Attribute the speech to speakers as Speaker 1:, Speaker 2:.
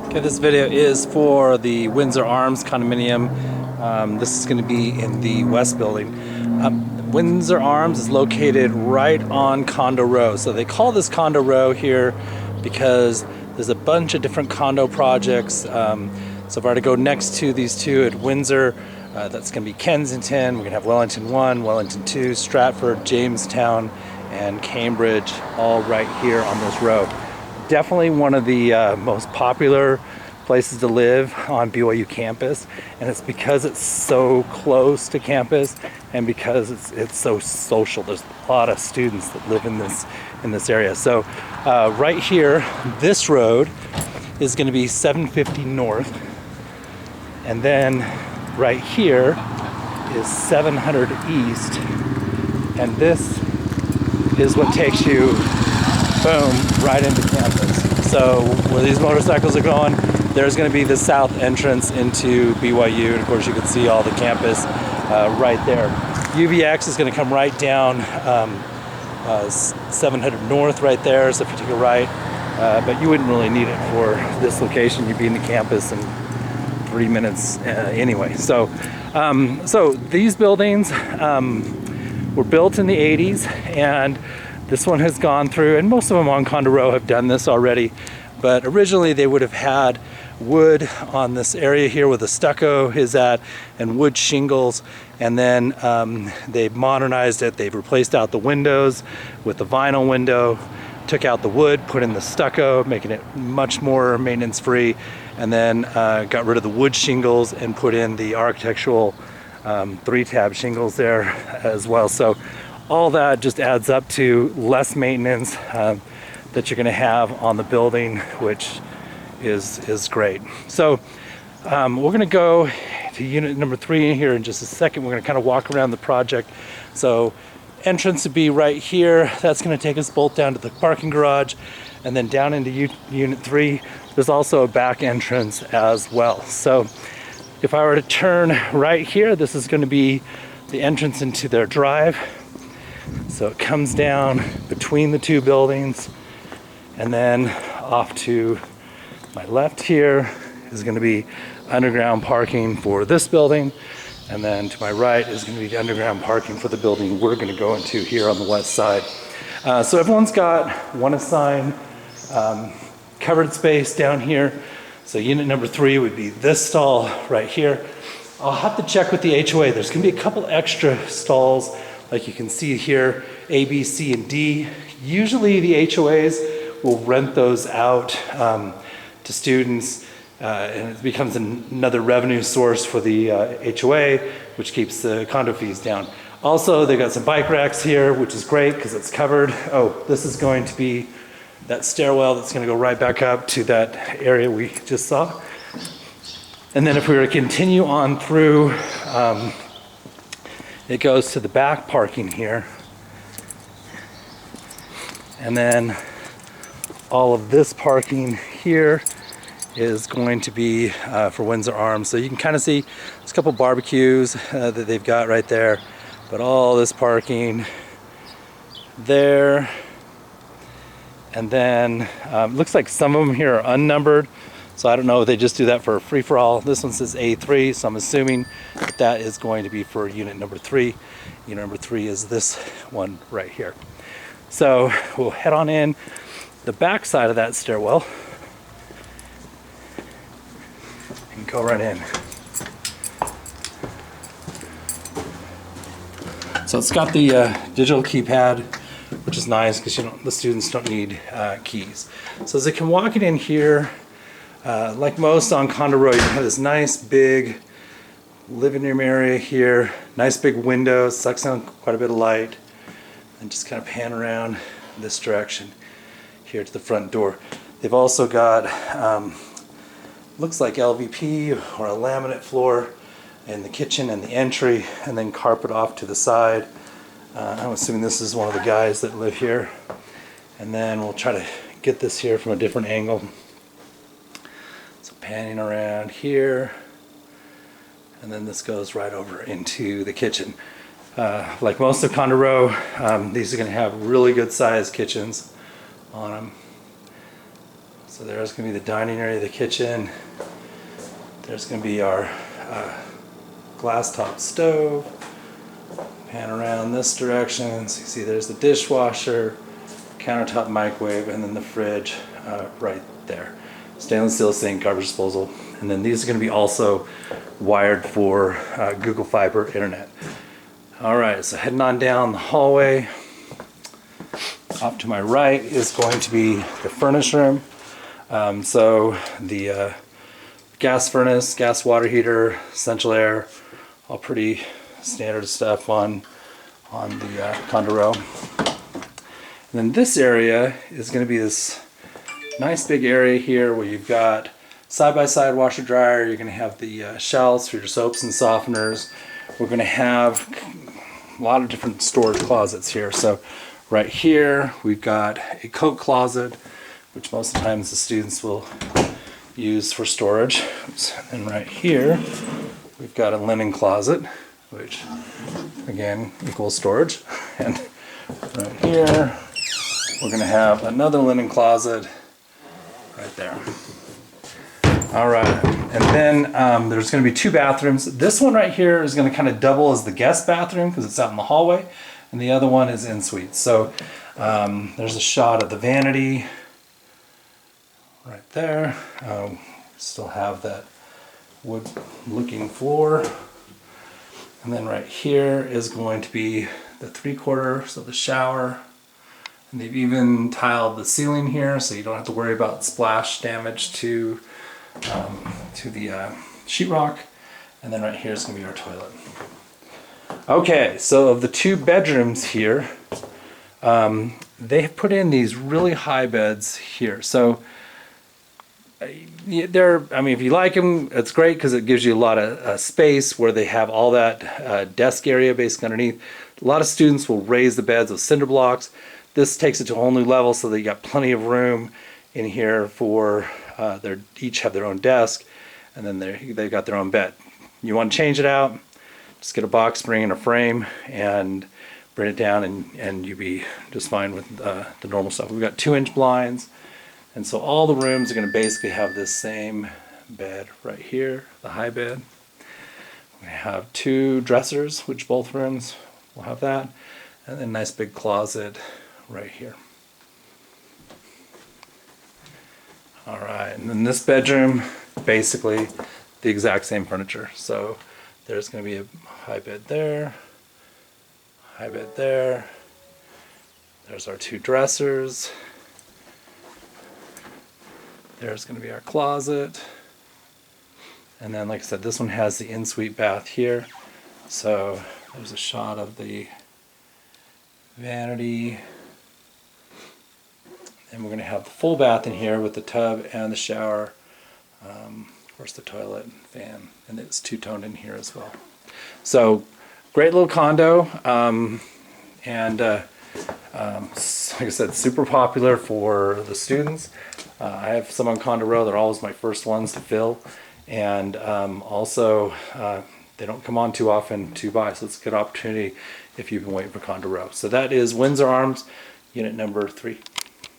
Speaker 1: Okay, this video is for the Windsor Arms condominium. This is going to be in the West Building. Windsor Arms is located right on Condo Row. So they call this Condo Row here because there's a bunch of different condo projects. So if I were to go next to these two at Windsor, that's going to be Kensington. We're going to have Wellington 1, Wellington 2, Stratford, Jamestown, and Cambridge all right here on this row. Definitely one of the most popular places to live on BYU campus, and it's because it's so close to campus and because it's so social. There's a lot of students that live in this area. So right here, this road is going to be 750 North, and then right here is 700 East, and this is what takes you, boom, right into campus. So where these motorcycles are going, there's going to be the south entrance into BYU, and of course you can see all the campus right there. UVX is going to come right down 700 North right there, so if you take a right, but you wouldn't really need it for this location. You'd be in the campus in 3 minutes anyway. So these buildings were built in the 80s, and this one has gone through, and most of them on Condo Row have done this already, but originally they would have had wood on this area here where the stucco is at, and wood shingles, and then they've modernized it. They've replaced out the windows with the vinyl window, took out the wood, put in the stucco, making it much more maintenance free, and then got rid of the wood shingles and put in the architectural 3-tab shingles there as well. So all that just adds up to less maintenance that you're going to have on the building, which is great. So we're going to go to unit number 3 in here in just a second. We're going to kind of walk around the project. So entrance would be right here. That's going to take us both down to the parking garage, and then down into unit 3 there's also a back entrance as well. So if I were to turn right here, this is going to be the entrance into their drive. So it comes down between the two buildings, and then off to my left here is going to be underground parking for this building, and then to my right is going to be the underground parking for the building we're going to go into here on the west side. So everyone's got one assigned covered space down here. So unit number 3 would be this stall right here. I'll have to check with the HOA. There's going to be a couple extra stalls, like you can see here, A, B, C, and D. Usually the HOAs will rent those out to students, and it becomes another revenue source for the HOA, which keeps the condo fees down. Also, they've got some bike racks here, which is great because it's covered. Oh, this is going to be that stairwell that's going to go right back up to that area we just saw. And then if we were to continue on through, it goes to the back parking here. And then all of this parking here is going to be for Windsor Arms. So you can kind of see there's a couple barbecues that they've got right there, but all this parking there. And then looks like some of them here are unnumbered, so I don't know if they just do that for a free-for-all. This one says A3, so I'm assuming that is going to be for unit number 3. Unit number 3 is this one right here. So we'll head on in the back side of that stairwell and go right in. So it's got the digital keypad, which is nice because the students don't need keys. So as they come walking in here, like most on Condo Row, you have this nice big living room area here, nice big window, sucks on quite a bit of light, and just kind of pan around this direction here to the front door. They've also got, looks like LVP or a laminate floor in the kitchen and the entry, and then carpet off to the side. I'm assuming this is one of the guys that live here. And then we'll try to get this here from a different angle. So panning around here, and then this goes right over into the kitchen. Like most of Condo Row, these are going to have really good sized kitchens on them. So there's going to be the dining area, the kitchen. There's going to be our glass top stove. Pan around this direction, so you see there's the dishwasher, countertop microwave, and then the fridge right there. Stainless steel sink, garbage disposal, and then these are going to be also wired for Google Fiber internet. Alright, so heading on down the hallway. Off to my right is going to be the furnace room. So the gas furnace, gas water heater, central air, all pretty standard stuff on the condo row. And then this area is going to be this nice big area here where you've got side-by-side washer dryer. You're going to have the shelves for your soaps and softeners. We're going to have a lot of different storage closets here. So right here we've got a coat closet, which most of the times the students will use for storage. And right here we've got a linen closet, which again equals storage. And right here we're going to have another linen closet right there. All right, and then there's going to be 2 bathrooms. This one right here is going to kind of double as the guest bathroom because it's out in the hallway, and the other one is en suite. So there's a shot of the vanity right there. Still have that wood looking floor. And then right here is going to be the 3/4, so the shower. And they've even tiled the ceiling here, so you don't have to worry about splash damage to the sheetrock. And then right here is going to be our toilet. Okay, so of the 2 bedrooms here, they have put in these really high beds here. So if you like them, it's great because it gives you a lot of space where they have all that desk area basically underneath. A lot of students will raise the beds with cinder blocks. This takes it to a whole new level so that you got plenty of room in here for each have their own desk, and then they've got their own bed. You want to change it out, just get a box spring and a frame and bring it down, and you'll be just fine with the normal stuff. We've got 2-inch blinds. And so all the rooms are going to basically have this same bed right here, the high bed. We have 2 dressers, which both rooms will have that, and then a nice big closet right here. All right, and then this bedroom, basically the exact same furniture. So there's going to be a high bed there, high bed there. There's our 2 dressers. There's going to be our closet. And then, like I said, this one has the en-suite bath here. So there's a shot of the vanity. And we're going to have the full bath in here with the tub and the shower. Of course, the toilet and fan. And it's 2-toned in here as well. So, great little condo. Like I said, super popular for the students. I have some on Condo Row. They're always my first ones to fill. And also, they don't come on too often to buy, so it's a good opportunity if you've been waiting for Condo Row. So that is Windsor Arms, unit number 3.